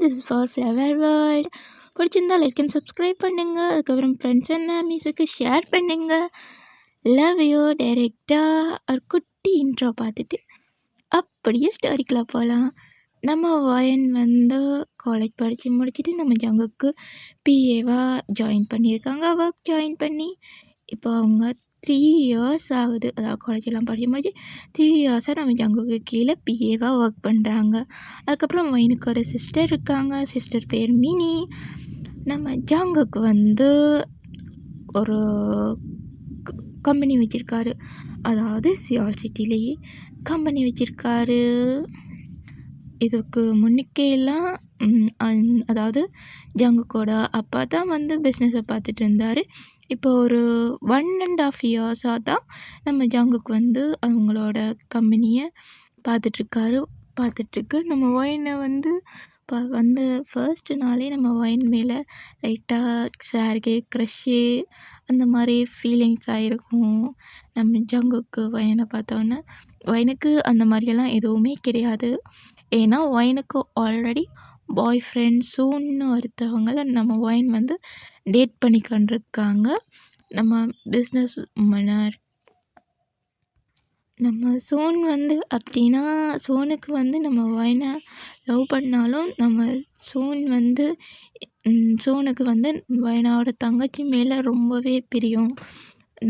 This is for flower world. பிடிச்சிருந்தா like and subscribe பண்ணுங்கள். அதுக்கப்புறம் ஃப்ரெண்ட்ஸ் அண்ட் ஃபேமிலிஸுக்கு ஷேர் பண்ணுங்கள். Love you. டைரெக்டாக ஒரு குட்டி இன்ட்ரோ பார்த்துட்டு அப்படியே ஸ்டோரிக்குள்ளே போகலாம். நம்ம வயன் வந்து காலேஜ் படித்து முடிச்சுட்டு நம்ம ஜங்குக்கு பிஏவாக ஜாயின் பண்ணியிருக்காங்க. ஒர்க் ஜாயின் பண்ணி இப்போ அவங்க 3 இயர்ஸ் ஆகுது. அதாவது காலேஜெல்லாம் படித்து முடிச்சு 3 இயர்ஸாக நம்ம ஜங்குக்கு கீழே பிஏவாக ஒர்க் பண்ணுறாங்க. அதுக்கப்புறம் வயனுக்கு ஒரு சிஸ்டர் இருக்காங்க. சிஸ்டர் பேர் மினி. நம்ம ஜங்குக்கு வந்து ஒரு கம்பெனி வச்சுருக்காரு. அதாவது சியால் சிட்டிலேயே கம்பெனி வச்சுருக்காரு. இதுக்கு முன்னுக்கெல்லாம் அதாவது ஜங்குக்கோட அப்பா தான் வந்து பிஸ்னஸை பார்த்துட்டு இருந்தார். இப்போ ஒரு 1.5 இயர்ஸாக தான் நம்ம ஜங்குக்கு வந்து அவங்களோட கம்பெனியை பார்த்துட்ருக்கு. நம்ம ஒயினை வந்து இப்போ வந்து ஃபர்ஸ்ட் நாளே நம்ம ஒயின் மேலே லைட்டாக சாருக்கு க்ரஷ்ஷு அந்த மாதிரி ஃபீலிங்ஸ் ஆகிருக்கும். நம்ம ஜங்குக்கு ஒயனை பார்த்தோன்னே ஒயனுக்கு அந்த மாதிரியெல்லாம் எதுவுமே கிடையாது. ஏன்னா ஒயனுக்கு ஆல்ரெடி பாய் ஃப்ரெண்ட் சூன்னு ஒருத்தவங்களை நம்ம ஒயின் வந்து டேட் பண்ணி கொண்டிருக்காங்க. நம்ம பிஸ்னஸ் மன்னர் நம்ம சோன் வந்து அப்படின்னா சோனுக்கு வந்து நம்ம ஒயனை லவ் பண்ணாலும் நம்ம சோன் வந்து சோனுக்கு வந்து ஒயனோட தங்கச்சி மேலே ரொம்பவே பிரியம்.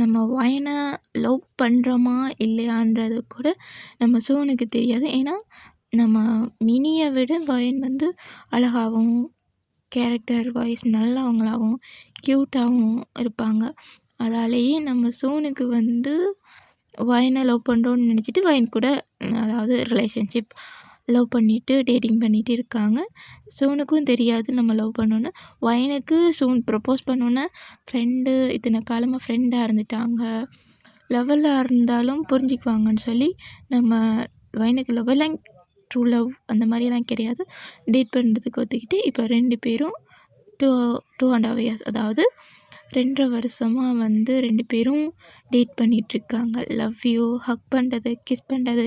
நம்ம ஒயனை லவ் பண்ணுறோமா இல்லையான்றது கூட நம்ம சோனுக்கு தெரியாது. ஏன்னா நம்ம மினியை விட ஒயன் வந்து அழகாகவும் கேரக்டர் வைஸ் நல்லவங்களாகவும் க்யூட்டாகவும் இருப்பாங்க. அதாலேயே நம்ம சோனுக்கு வந்து ஒயனை லவ் பண்ணுறோன்னு நினச்சிட்டு ஒயன் கூட அதாவது ரிலேஷன்ஷிப் லவ் பண்ணிவிட்டு டேட்டிங் பண்ணிகிட்டு இருக்காங்க. சோனுக்கும் தெரியாது நம்ம லவ் பண்ணோன்னு. ஒயனுக்கு சோன் ப்ரப்போஸ் பண்ணோன்னே ஃப்ரெண்டு இத்தனை காலமாக ஃப்ரெண்டாக இருந்துட்டாங்க. லவ்வலாக இருந்தாலும் புரிஞ்சுக்குவாங்கன்னு சொல்லி நம்ம ஒயனுக்கு லவ்வெல்லாம் ட்ரூ லவ் அந்த மாதிரியெல்லாம் கிடையாது. டேட் பண்ணுறதுக்கு ஒத்துக்கிட்டு இப்போ 2 பேரும் 2.5 இயர்ஸ் அதாவது 2.5 வருஷமாக வந்து 2 பேரும் டேட் பண்ணிகிட்ருக்காங்க. லவ் யூ, ஹக் பண்ணுறது, கிஸ் பண்ணுறது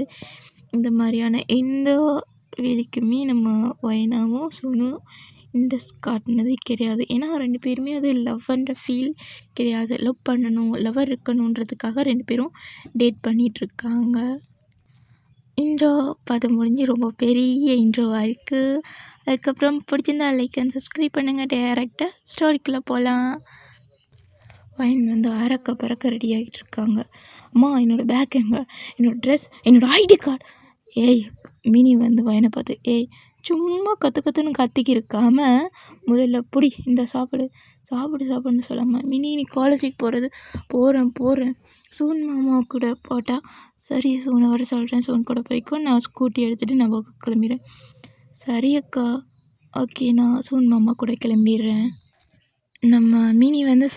இந்த மாதிரியான எந்த வேலைக்குமே நம்ம ஒயனாவும் சோனும் இன்ட்ரெஸ்ட் காட்டினதே கிடையாது. ஏன்னா 2 பேருமே அது லவ்ன்ற ஃபீல் கிடையாது. லவ் பண்ணணும், லவ்வர் இருக்கணுன்றதுக்காக 2 பேரும் டேட் பண்ணிகிட்ருக்காங்க. இன்ட்ரோ பார்த்து முடிஞ்சு ரொம்ப பெரிய இன்ட்ரோவாக இருக்குது. அதுக்கப்புறம் பிடிச்சிருந்தா லைக் அண்ட் சப்ஸ்கிரைப் பண்ணுங்கள். டைரெக்டாக ஸ்டோரிக்குள்ளே போகலாம். ஒயன் வந்து அறக்க பறக்க ரெடி ஆகிட்டு இருக்காங்க. அம்மா என்னோடய பேக் எங்கே, என்னோடய ட்ரெஸ், என்னோடய ஐடி கார்டு. ஏய் மினி வந்து ஒயனை பார்த்து ஏய் சும்மா கற்றுன்னு கத்திக்கி இருக்காமல் முதல்ல பிடி இந்த சாப்பிடுன்னு சொல்லாமல் மினி நீ காலேஜுக்கு போகிறேன் சூன் மாமா கூட போட்டால் சரி சூனை வர சொல்கிறேன், சூன் கூட போய்க்கோ, நான் ஸ்கூட்டி எடுத்துகிட்டு நான் கிளம்பிடுறேன். சரி அக்கா, ஓகே நான் சூன் மாமா கூட கிளம்பிடுறேன். நம்ம மினி வந்து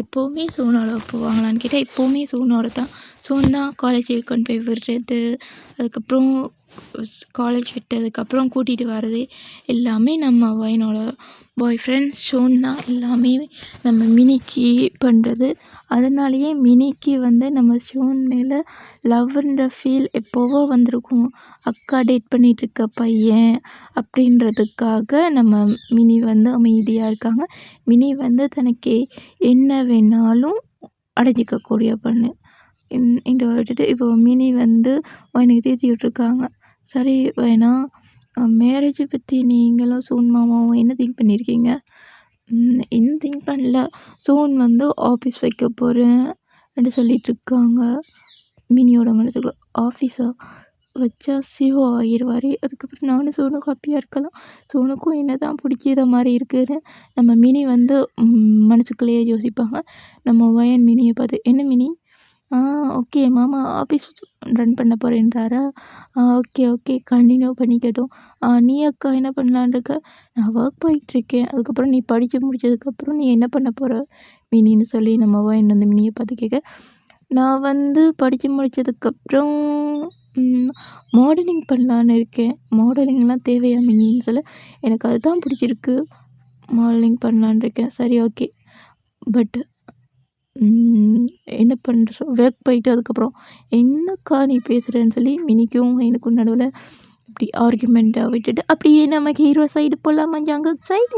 எப்போவுமே சூனோட போவாங்களான்னு கேட்டால் எப்போவுமே சூனோட தான். சூன் தான் காலேஜுக்கு கொண்டு போய் விடுறது, அதுக்கப்புறம் காலேஜ் விட்டதுக்கப்புறம் கூட்டிகிட்டு வர்றது எல்லாமே நம்ம ஒயனோட பாய் ஃப்ரெண்ட் ஷோன் தான் எல்லாமே நம்ம மினிக்கு பண்ணுறது. அதனாலேயே மினிக்கு வந்து நம்ம ஷோன் மேலே லவ்ன்ற ஃபீல் எப்போவோ வந்திருக்கும். அக்கா டேட் பண்ணிகிட்ருக்க பையன் அப்படின்றதுக்காக நம்ம மினி வந்து அமைதியாக இருக்காங்க. மினி வந்து தனக்கு என்ன வேணாலும் அடைஞ்சிக்கக்கூடிய பொண்ணு. இந்த விட்டுட்டு இப்போ மினி வந்து எனக்கு தேத்தி விட்ருக்காங்க. சரி வேணா மேரேஜை பற்றி நீங்களும் சோன் மாமாவும் என்ன திங்க் பண்ணியிருக்கீங்க? என்ன திங்க் பண்ணல, சோன் வந்து ஆஃபீஸ் வைக்க போகிறேன் அப்படி சொல்லிகிட்ருக்காங்க. மினியோட மனசுக்குள்ள ஆஃபீஸாக வச்சா சிவோ ஆகிடுவார். அதுக்கப்புறம் நானும் சோனும் ஹாப்பியாக இருக்கலாம். சோனுக்கும் என்ன தான் பிடிக்கிற மாதிரி இருக்குதுன்னு நம்ம மினி வந்து மனசுக்குள்ளேயே யோசிப்பாங்க. நம்ம ஒயன் மினியை பார்த்து என்ன மினி, ஓகே மாமா ஆஃபீஸ் ரன் பண்ண போகிறேன்றாரா, ஓகே கண்டினியூ பண்ணிக்கட்டும். நீ அக்கா என்ன பண்ணலான் இருக்க? நான் ஒர்க் போயிட்டுருக்கேன். அதுக்கப்புறம் நீ படித்து முடிச்சதுக்கப்புறம் நீ என்ன பண்ண போகிற மினின்னு சொல்லி நம்ம ஒயன் வந்து மினியை பார்த்து கேட்க, நான் வந்து படித்து முடித்ததுக்கப்புறம் மாடலிங் பண்ணலான்னு இருக்கேன். மாடலிங்லாம் தேவையா மினின்னு சொல்ல, எனக்கு அதுதான் பிடிச்சிருக்கு, மாடலிங் பண்ணலான் இருக்கேன். சரி ஓகே, பட் என்ன பண்ணுற ஒர்க் போயிட்டு அதுக்கப்புறம் என்னக்கா நீ பேசுகிறேன்னு சொல்லி மினிக்கும் எனக்கும் நடுவில் அப்படி ஆர்குமெண்ட்டை விட்டுட்டு அப்படியே நம்ம ஹீரோ சைடு போகலாமா, ஜங்குக் சைடு.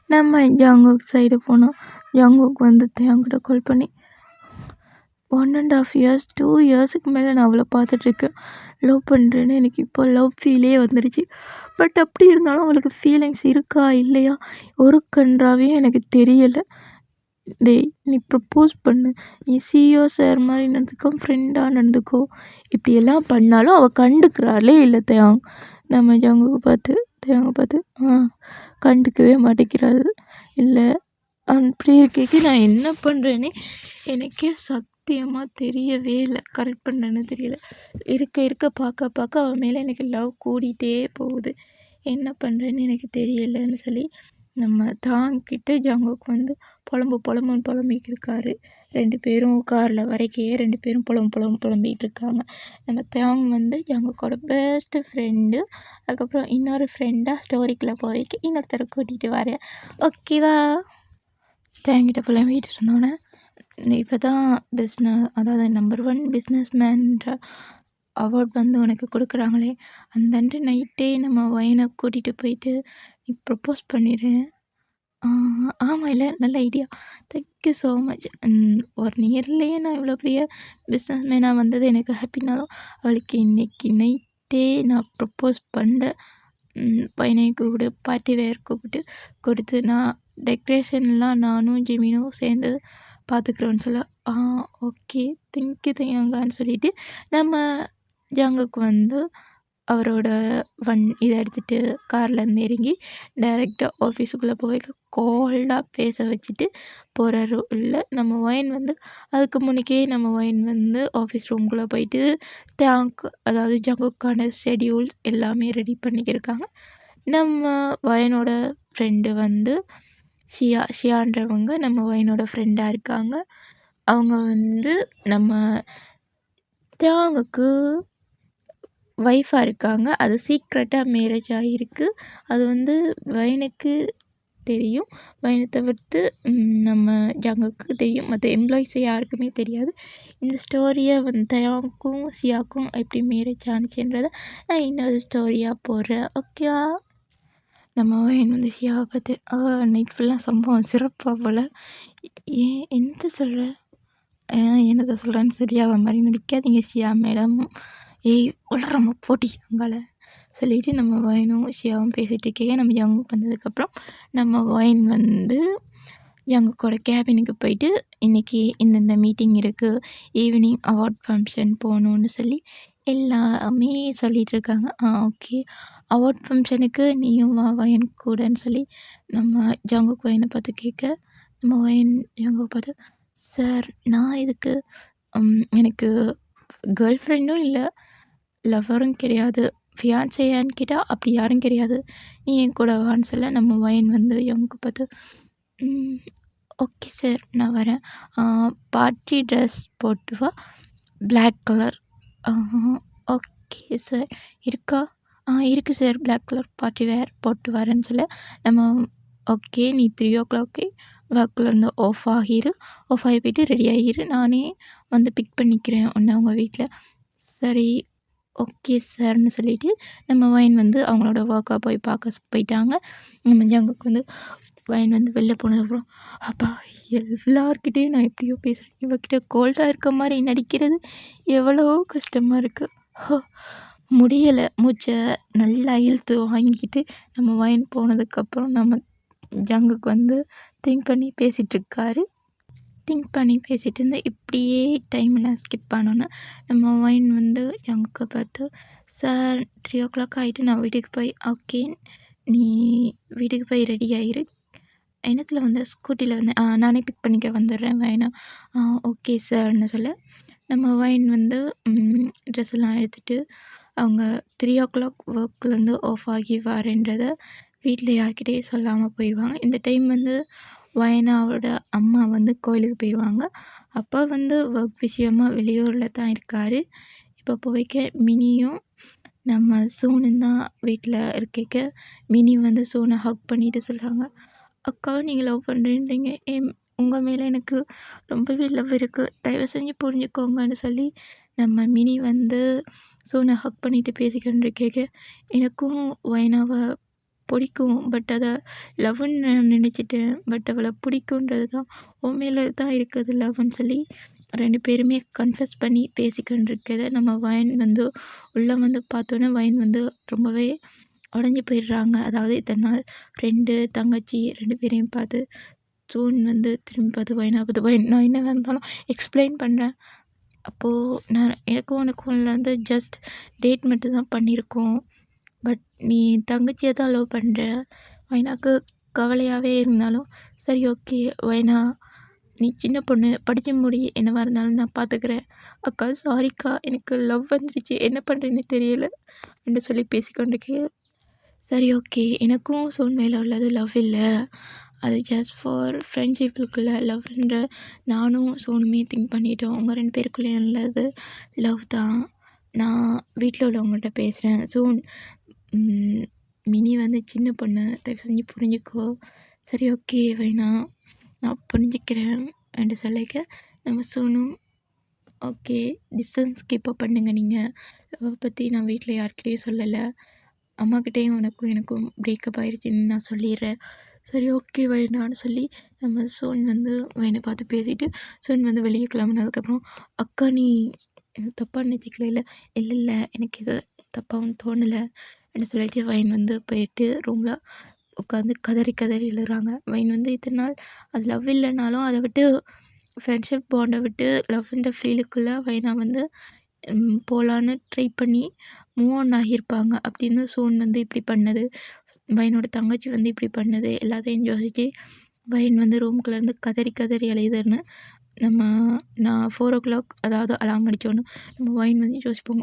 நம்ம ஜங்குக் சைடு போனோம். ஜங்குக் வந்து தேங்கிட்ட கால் பண்ணி 1.5 இயர்ஸ் 2 இயர்ஸுக்கு மேலே நான் அவளை பார்த்துட்ருக்கேன், லவ் பண்ணுறேன்னு. எனக்கு இப்போ லவ் ஃபீலே வந்துடுச்சு. பட் அப்படி இருந்தாலும் அவளுக்கு ஃபீலிங்ஸ் இருக்கா இல்லையா ஒரு கன்றாவே எனக்கு தெரியலை. டேய், நீ ப்ரப்போஸ் பண்ணு, நீ சிஇஓ சார் மாதிரி நடந்துக்கோ, ஃப்ரெண்டாக நடந்துக்கோ. இப்படியெல்லாம் பண்ணாலும் அவள் கண்டுக்கிறாளே இல்லை தேவாங். நம்ம ஜங்குக்கு பார்த்து கண்டுக்கவே மாட்டேங்கிறாள். இல்லை அப்படி இருக்கேக்கு நான் என்ன பண்ணுறேன்னு எனக்கே சத்தியமாக தெரியவே இல்லை. கரெக்ட் பண்ணுறேன்னு தெரியல. இருக்க பார்க்க அவன் மேலே எனக்கு லவ் கூடிகிட்டே போகுது. என்ன பண்ணுறேன்னு எனக்கு தெரியலைன்னு சொல்லி நம்ம தாங்கிட்ட ஜங்குக்கு வந்து புலம்புன்னு புலம்பிக்கிட்டு இருக்காரு. 2 பேரும் காரில் வரைக்கையே 2 பேரும் புலம்பிகிட்டு இருக்காங்க. நம்ம தாங் வந்து ஜங்குக்கோட பெஸ்ட்டு ஃப்ரெண்டு. அதுக்கப்புறம் இன்னொரு ஃப்ரெண்டாக ஸ்டோரிக்குள்ளே போய்க்கு இன்னொருத்தரை கூட்டிகிட்டு வரேன், ஓகேவா. தேங்கிட்ட புலம்பிகிட்டு இருந்தோன்னே இப்போ தான் அதாவது நம்பர் 1 பிஸ்னஸ் மேன்ற அவார்ட் வந்து உனக்கு கொடுக்குறாங்களே, அந்த அன்று நைட்டே நம்ம வயனை கூட்டிகிட்டு போயிட்டு நீ ப்ரப்போஸ் பண்ணிடுறேன். ஆமாம், இல்லை நல்ல ஐடியா, தேங்க்யூ ஸோ மச். 1 இயர்லேயே நான் இவ்வளோ பெரிய பிஸ்னஸ் மேனாக வந்தது எனக்கு ஹாப்பினாலும் அவளுக்கு இன்றைக்கி நைட்டே நான் ப்ரப்போஸ் பண்ணுறேன். பையனை கூப்பிட்டு பார்ட்டி வேர் கூப்பிட்டு கொடுத்து நான் டெக்கரேஷன்லாம் நானும் ஜிமினும் சேர்ந்து பார்த்துக்குறோன்னு சொல்ல, ஓகே தேங்க்யூ தேங்கான்னு சொல்லிவிட்டு நம்ம ஜங்குக்கு வந்து அவரோட இதை எடுத்துகிட்டு கார்லேருந்து இறங்கி டைரெக்டாக ஆஃபீஸுக்குள்ளே போய் கோல்டாக பேச வச்சுட்டு போகிறாரு உள்ள. நம்ம ஒயின் வந்து அதுக்கு முன்னுக்கே நம்ம ஒயின் வந்து ஆஃபீஸ் ரூம்குள்ளே போயிட்டு அதாவது ஜங்குக்கான ஷெடியூல்ஸ் எல்லாமே ரெடி பண்ணிக்கிருக்காங்க. நம்ம ஒயனோட ஃப்ரெண்டு வந்து ஷியான்றவங்க நம்ம ஒயனோட ஃப்ரெண்டாக இருக்காங்க. அவங்க வந்து நம்ம தியாங்குக்கு ஒய்ஃபாக இருக்காங்க. அது சீக்ரெட்டாக மேரேஜ் ஆகியிருக்கு. அது வந்து வயனுக்கு தெரியும். வயனை தவிர்த்து நம்ம ஜங்குக்கு தெரியும். மற்ற எம்ப்ளாயிஸ் யாருக்குமே தெரியாது. இந்த ஸ்டோரியை வந்து தயாங்க்கும் சியாக்கும் எப்படி மேரேஜ் ஆனிச்சுன்றதை நான் இன்னொரு ஸ்டோரியாக போடுறேன், ஓகேவா. நம்ம வயன் வந்து சியாவை பார்த்து நைட் ஃபுல்லாக சம்பவம் சிறப்பாக போல். என்னத்த சொல்கிற, என்னத்தை சொல்கிறேன்னு சரியாத மாதிரி நடிக்காதீங்க ஷியா மேடம். உளறமா போட்டி அங்கால சொல்லிவிட்டு நம்ம வயனும் ஷியாவும் பேசிகிட்டு இருக்கே. நம்ம ஜங்குக்கு வந்ததுக்கப்புறம் நம்ம வயன் வந்து ஜங்குக்கோட கேபினுக்கு போயிட்டு இன்றைக்கி இந்தந்த மீட்டிங் இருக்குது, ஈவினிங் அவார்ட் ஃபங்க்ஷன் போகணுன்னு சொல்லி எல்லாமே சொல்லிகிட்டு இருக்காங்க. ஓகே, அவார்ட் ஃபங்க்ஷனுக்கு நீயும் வா வயன் கூடன்னு சொல்லி நம்ம ஜங்குக்கு வயனை பார்த்து கேட்க, நம்ம வயன் ஜங்குக்கு பார்த்து, சார் நான் இதுக்கு எனக்கு கேர்ள் ஃப்ரெண்டும் இல்லை, லவ்வரும் கிடையாது, ஃபியான்சேயான்னு கேட்டால் அப்படி யாரும் கிடையாது, நீ என் கூட வான்னு சொல்ல நம்ம வயன் வந்து ஜங்குக்கு பார்த்து, ஓகே சார் நான் வரேன், பார்ட்டி ட்ரெஸ் போட்டு வா, பிளாக் கலர். ஓகே சார், இருக்கா? இருக்குது sir, black colour party wear போட்டு வரேன்னு சொல்ல நம்ம ஓகே நீ 3 o'clock ஒர்க்லேருந்து ஆஃப் ஆகி போயிட்டு ரெடி ஆகிரு, நானே வந்து பிக் பண்ணிக்கிறேன் உன்னை அவங்க வீட்டில். சரி ஓகே சார்னு சொல்லிவிட்டு நம்ம வயன் வந்து அவங்களோட ஒர்க்காக போய் பார்க்க போயிட்டாங்க. நம்ம ஜங்குக்கு வந்து வயன் வந்து வெளில போனதுக்கப்புறம், அப்பா எல்லார்கிட்டையும் நான் எப்படியோ பேசுகிறேன், இவகிட்ட கோல்டாக இருக்க மாதிரி நடிக்கிறது எவ்வளோ கஷ்டமாக இருக்குது, முடியலை. மூச்சை நல்லா இழுத்து வாங்கிக்கிட்டு நம்ம வயன் போனதுக்கப்புறம் நம்ம ஜங்குக்கு வந்து திங்க் பண்ணி பேசிகிட்ருக்காரு. திங்க் பண்ணி பேசிகிட்டு இருந்து இப்படியே டைம்லாம் ஸ்கிப் ஆனோன்னு நம்ம வயன் வந்து ஜங்குக்கு பார்த்து, சார் 3 o'clock ஆகிட்டு நான் வீட்டுக்கு போய், ஓகே நீ வீட்டுக்கு போய் ரெடி ஆகிரு, என்னத்தில் வந்து ஸ்கூட்டியில் வந்து நானே பிக் பண்ணிக்க வந்துடுறேன் வயனா. ஓகே சார்னு சொல்ல நம்ம வயன் வந்து ட்ரெஸ் எல்லாம் எடுத்துகிட்டு அவங்க 3 o'clock ஒர்க்லேருந்து ஆஃப் ஆகி வரேன்றதை வீட்டில் யார்கிட்டையும் சொல்லாமல் போயிடுவாங்க. இந்த டைம் வந்து வயனாவோட அம்மா வந்து கோயிலுக்கு போயிடுவாங்க. அப்பா வந்து ஒர்க் விஷயமாக வெளியூரில் தான் இருக்கார். இப்போ போய்க்க மினியும் நம்ம சோனும் தான் வீட்டில் இருக்க. மினி வந்து சோனை ஹக் பண்ணிட்டு சொல்கிறாங்க, அக்காவை நீங்கள் லவ் பண்ணுறீங்க, உங்கள் மேலே எனக்கு ரொம்பவே லவ் இருக்குது, தயவு செஞ்சு புரிஞ்சுக்கோங்கன்னு சொல்லி நம்ம மினி வந்து சோனை ஹக் பண்ணிட்டு பேசிக்கிட்டு கேட்க எனக்கும் வைனாவை பிடிக்கும். பட் அதை லவ்வுன்னு நான் நினச்சிட்டேன். பட் அவளை பிடிக்குன்றது தான் உன் மேலே தான் இருக்குது லவ்வுன்னு சொல்லி 2 பேருமே கன்ஃபெஸ் பண்ணி பேசிக்கிட்டு இருக்கதை நம்ம வயன் வந்து உள்ளே வந்து பார்த்தோன்னே வயன் வந்து ரொம்பவே உடஞ்சி போயிடுறாங்க. அதாவது இத்தனை நாள் ஃப்ரெண்டு தங்கச்சி 2 பேரையும் பார்த்து சோன் வந்து திரும்பி பார்த்து வயனா பார்த்து வயன் நான் என்ன இருந்தாலும் எக்ஸ்பிளைன் பண்ணுறேன். அப்போது நான் எனக்கும் உனக்கும் வந்து ஜஸ்ட் டேட் மட்டும் தான் பண்ணியிருக்கோம். பட் நீ தங்கச்சியை தான் லவ் பண்ணுற. வைனாக்கு கவலையாகவே இருந்தாலும் சரி ஓகே வைனா நீ சின்ன பொண்ணு படித்து முடி என்னவா இருந்தாலும் நான் பார்த்துக்கிறேன். அக்கா சாரிக்கா எனக்கு லவ் வந்துருச்சு என்ன பண்ணுறேன்னு தெரியல என்று சொல்லி பேசிக்கொண்டிருக்கேன். சரி ஓகே எனக்கும் சோன் மேலே உள்ளது லவ் இல்லை. அது ஜஸ்ட் ஃபார் ஃப்ரெண்ட்ஷிப்புக்குள்ளே லவ்ன்ற நானும் சோனுமே திங்க் பண்ணிட்டோம். உங்கள் 2 பேருக்குள்ளேயும் உள்ளது லவ் தான். நான் வீட்டில் உள்ளவங்கள்ட்ட பேசுகிறேன். சோன் மினி வந்து சின்ன பொண்ணு தயவு செஞ்சு புரிஞ்சுக்கோ. சரி ஓகே வைனா நான் புரிஞ்சுக்கிறேன் என்று சொல்லிக்க நம்ம சோனும் ஓகே டிஸ்டன்ஸ் கீப்பப் பண்ணுங்க. நீங்கள் லவ் பற்றி நான் வீட்டில் யார்கிட்டையும் சொல்லலை. அம்மாக்கிட்டேயும் எனக்கும் பிரேக்கப் ஆகிடுச்சின்னு நான் சொல்லிடுறேன். சரி ஓகே வைனான்னு சொல்லி நம்ம சோன் வந்து வைனை பார்த்து பேசிவிட்டு சோன் வந்து வெளியே கிளம்புனதுக்கப்புறம் அக்கா நீ தப்பாக நினச்சிக்கல இல்லை எனக்கு இது தப்பாகவும் தோணலை அப்படின்னு சொல்லிட்டு வைன் வந்து போயிட்டு ரூமில் உட்காந்து கதறி எழுதுறாங்க. வைன் வந்து இத்தனை நாள் அது லவ் இல்லைனாலும் அதை விட்டு ஃப்ரெண்ட்ஷிப் பாண்டை விட்டு லவ்ன்ற ஃபீலுக்குள்ளே வைனா வந்து போகலான்னு ட்ரை பண்ணி மூவ் ஆன் ஆகியிருப்பாங்க. அப்படின்னு சோன் வந்து இப்படி பண்ணது, வைனோட தங்கச்சி வந்து இப்படி பண்ணது எல்லாத்தையும் யோசிச்சு வைன் வந்து ரூமுக்குள்ளேருந்து கதறி எழுதுன்னு நான் 4 o'clock அதாவது அலாம் அடித்தோன்னு நம்ம வைன் வந்து யோசிப்போம்.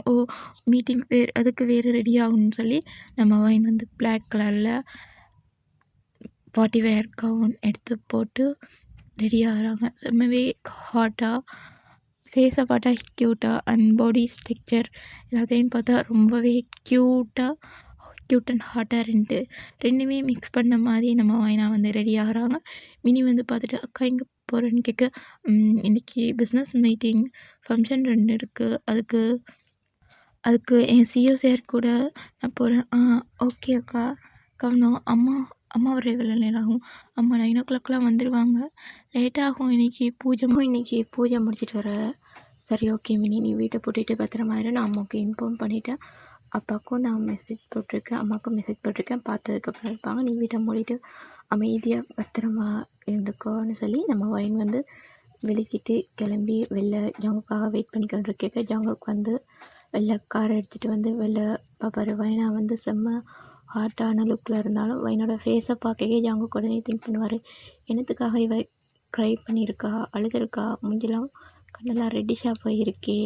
மீட்டிங் அதுக்கு வேறு ரெடி ஆகணும்னு சொல்லி நம்ம வைன் வந்து பிளாக் கலரில் பார்ட்டி வேர் கவுன் எடுத்து போட்டு ரெடி ஆகிறாங்க. செம்மவே ஹாட்டாக ஃபேஸை பார்த்தா க்யூட்டாக அண்ட் பாடி ஸ்ட்ரக்சர் எல்லாத்தையும் பார்த்தா ரொம்பவே க்யூட் அண்ட் ஹாட்டாக ரெண்டுமே மிக்ஸ் பண்ண மாதிரி நம்ம வைனா வந்து ரெடி ஆகிறாங்க. மினி வந்து பார்த்துட்டு அக்கா எங்கே போகிறேன்னு கேட்க இன்றைக்கி பிஸ்னஸ் மீட்டிங் ஃபங்க்ஷன் 2 இருக்குது. அதுக்கு என் சிஓ சார் கூட நான் போகிறேன். ஓகே அக்கா கவனம். அம்மா வர எவ்வளோ நேரம் ஆகும்? அம்மா 9 o'clockலாம் வந்துடுவாங்க. லேட்டாகும் இன்னைக்கு பூஜை முடிச்சிட்டு வர. சரி ஓகே மினி நீ வீட்டை பூட்டிட்டு பத்திரமா இரு. நான் அம்மாவுக்கு இன்ஃபார்ம் பண்ணிவிட்டேன். அப்பாவுக்கும் நான் மெசேஜ் போட்டிருக்கேன், அம்மாவுக்கும் மெசேஜ் போட்டிருக்கேன். பார்த்ததுக்கப்புறம் இருப்பாங்க. நீ வீட்டை மூடிட்டு அமைதியாக பத்திரமா இருந்துக்கோன்னு சொல்லி நம்ம வைன் வந்து வெளிக்கிட்டு கிளம்பி வெளில ஜங்குக்காக வெயிட் பண்ணிக்கிட்டு கேட்க ஜங்குக்கு வந்து வெளில காரை எடுத்துகிட்டு வந்து வெளில பார்ப்பாரு. வைனா வந்து செம்ம ஹார்ட்டான லுக்கில் இருந்தாலும் வைனோட ஃபேஸை பார்க்கவே ஜங்குக்கு உடனே திங்க் பண்ணுவார். என்னத்துக்காக இவ க்ரை பண்ணியிருக்கா, அழுதுருக்கா, மூஞ்சிலாம் கண்ணெல்லாம் ரெட்டிஷாக போயிருக்கே,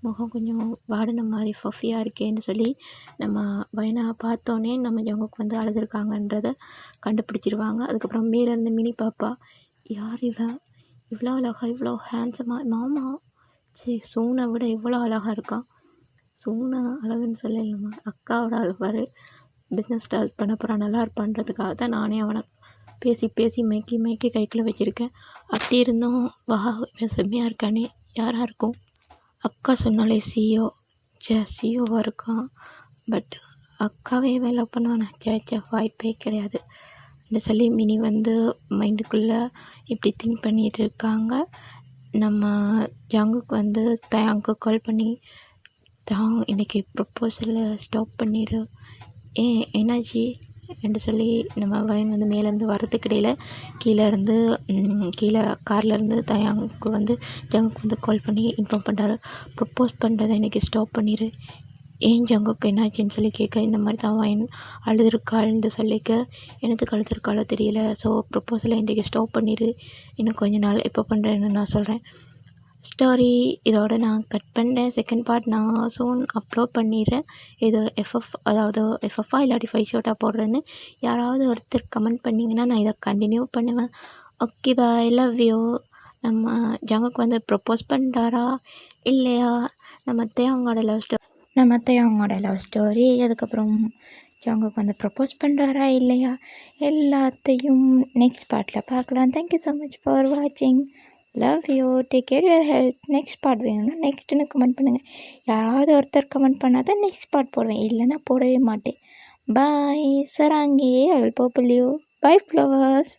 முகம் கொஞ்சம் வாடின மாதிரி ஃபஃபியாக இருக்கேன்னு சொல்லி நம்ம வைனா பார்த்தோன்னே நம்ம ஜங்குக்கு வந்து அழுதுருக்காங்கன்றதை கண்டுபிடிச்சிருவாங்க. அதுக்கப்புறம் மேலேருந்து மினி பாப்பா யார் இவன் இவ்வளோ அழகா இவ்வளோ ஹேண்ட்ஸமாக மாமா சோனை விட இவ்வளோ அழகாக இருக்கான். சோனை அழகுன்னு சொல்லலாமா, அக்காவோட அழகாரு பிஸ்னஸ் ஸ்டார்ட் பண்ண போகிறான் நல்லா இருப்பான்றதுக்காக தான் நானே அவனை பேசி மேய்க்கி கைக்குள்ளே வச்சுருக்கேன். அப்படி இருந்தும் இவன் செம்மையாக இருக்கானே யாராக இருக்கும். அக்கா சொன்னாலே சிஓவாக இருக்கான். பட் அக்காவே வேலை பண்ணுவானே வாய்ப்பே கிடையாது அப்படின்னு சொல்லி மினி வந்து மைண்டுக்குள்ளே இப்படி திங்க் பண்ணிகிட்டு இருக்காங்க. நம்ம ஜங்குக்கு வந்து தயாங்க்கு கால் பண்ணி இன்றைக்கி ப்ரப்போசலை ஸ்டாப் பண்ணிடு என்னாச்சு என்று சொல்லி நம்ம வைன் வந்து மேலேருந்து வரதுக்கு இடையில் கீழே கார்லேருந்து தயாங்க்கு வந்து ஜங்குக்கு வந்து கால் பண்ணி இன்ஃபார்ம் பண்ணுறாரு. ப்ரப்போஸ் பண்ணுறதை இன்றைக்கி ஸ்டாப் பண்ணிடு. ஏன் ஜங்குக்கு என்னாச்சுன்னு சொல்லி கேட்க இந்த மாதிரி தான் வைன் அழுதுருக்காள்னு சொல்லிக்க எனக்கு அழுதுருக்காளோ தெரியல. ஸோ ப்ரப்போசலை இன்றைக்கி ஸ்டாப் பண்ணிடு, இன்னும் கொஞ்ச நாள் எப்போ பண்ணுறேன்னு நான் சொல்கிறேன். ஸ்டோரி இதோட நான் கட் பண்ணுறேன். செகண்ட் பார்ட் நான் சூன் அப்லோட் பண்ணிடுறேன். இது அதாவது எஃப்எஃப்ஆ இல்லாட்டி 5 ஷோட்டாக போடுறேன்னு யாராவது ஒருத்தர் கமெண்ட் பண்ணிங்கன்னா நான் இதை கண்டினியூ பண்ணுவேன். Okay bye, love you. நம்ம ஜங்குக்கு வந்து ப்ரப்போஸ் பண்ணுறாரா இல்லையா, நம்ம தேவங்களோட லவ் ஸ்டோரி அதுக்கப்புறம் ஜங்குக்கு வந்து ப்ரப்போஸ் பண்ணுறாரா இல்லையா எல்லாத்தையும் நெக்ஸ்ட் பார்ட்டில் பார்க்கலாம். தேங்க்யூ ஸோ மச் ஃபார் வாட்சிங். Love you. Take care your health. Next part வேணும்னா நெக்ஸ்ட்டுன்னு கமெண்ட் பண்ணுங்கள். யாராவது ஒருத்தர் கமெண்ட் பண்ணால் தான் நெக்ஸ்ட் பார்ட் போடுவேன், இல்லைன்னா போடவே மாட்டேன். பாய் சராங்கே. I will purple you. Bye flowers.